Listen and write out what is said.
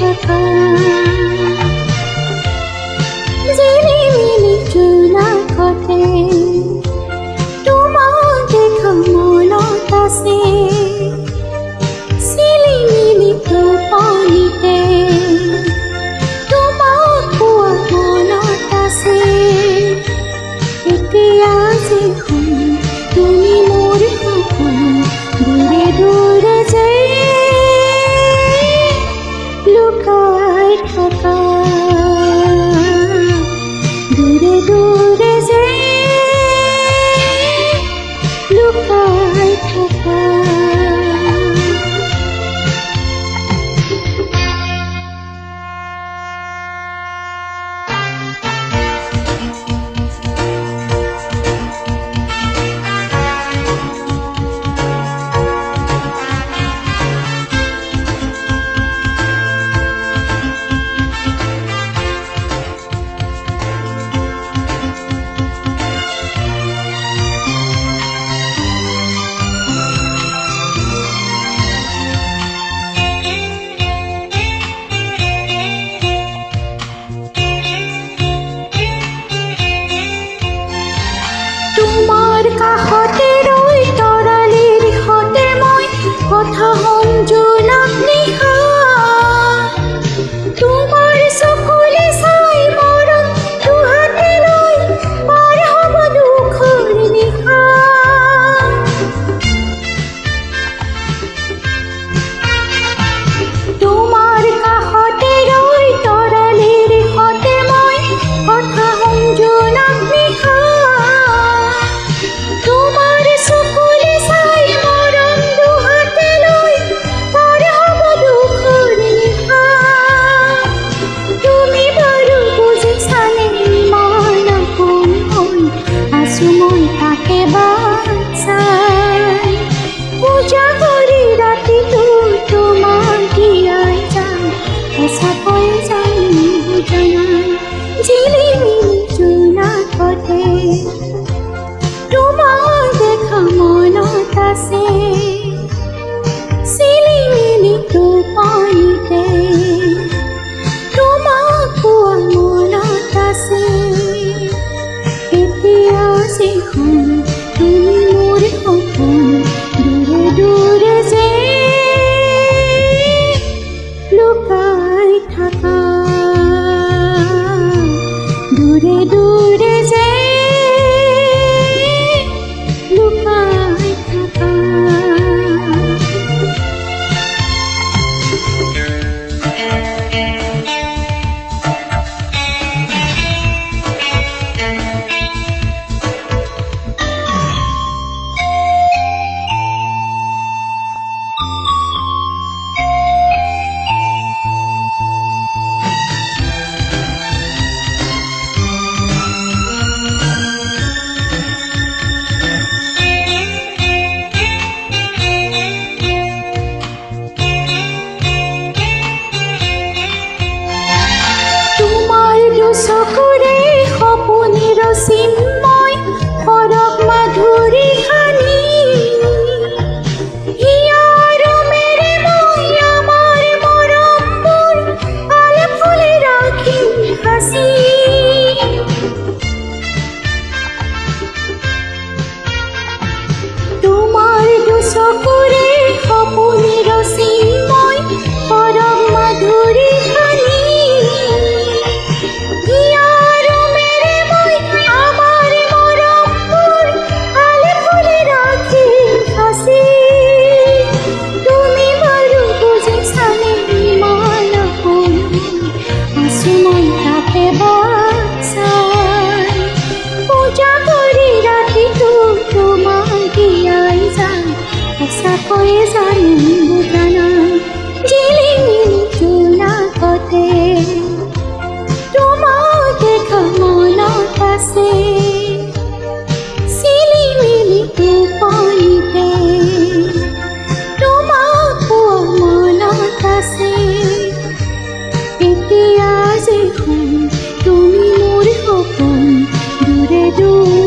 থাকা জিলিমিলি জোনাকতে তোমাক দেখা মনত আছে চিলিমিলি টোপনিতে তোমাক পোৱা মনত আছে এতিয়া যিখন তুমি মোৰ সপোন দূৰে দূৰে যায় লুকাই থাকা দূৰে দূৰে যায় লুকাই থাকা কাষতে ৰৈ তৰালিৰ দিশতে মই কথা হ'ম জোনাক নিশা তোমাৰ চকুলে চাই মৰম দুহাতে লৈ পাৰ হ'ব দুখৰ নিশা তোমাৰ কাষতে ৰৈ তৰালিৰ দিশতে মই কথা হ'ম জোনাক নিশা তোমাৰ চকুলে চাই মৰম দুহাতে লৈ পাৰ হ'ব দুখৰ নিশা তুমি বাৰু বুজিছানে ইমান আপোন হৈ আছো মই তাকে বাচাই পূজা কৰি ৰাতিটো তোমাক দিয়াই যাম সঁচাকৈ জানি বুজা নাই জিলিমিলি জোনাকতে তোমাক দেখা মনত আছে চিলিমিলি টোপনিতে তোমাক পোৱা মনত আছে এতিয়া যিখন তুমি মোৰ সপোন দূৰে দূৰে যে লুকাই থাকা দূৰে দূৰে যে লুকাই থাকা চকুৰে সপোনৰ চিন্ময় সৰগ মাধুৰী সানি হিয়াৰ মেৰে মই আমাৰ মৰমবোৰ আলে ফুলে ৰাখিম সাঁচি তোমাৰ চকুৰে সপোনৰ চিন্ময় সৰগ মাধুৰী সানি তুমি বাৰু বুজিছানে ইমান আপোন আছো মই তাকে বাচাই পূজা কৰি ৰাতিটো তোমাক দিয়াই যাম সঁচাকৈ জানি বুজা নাই জিলিমিলি জোনাকতে তোমাক দেখা মনত আছে চিলিমিলি টোপনিতে তোমাক পোৱা মনত আছে এতিয়া যিখন তুমি মোৰ সপোন দূৰে দূৰে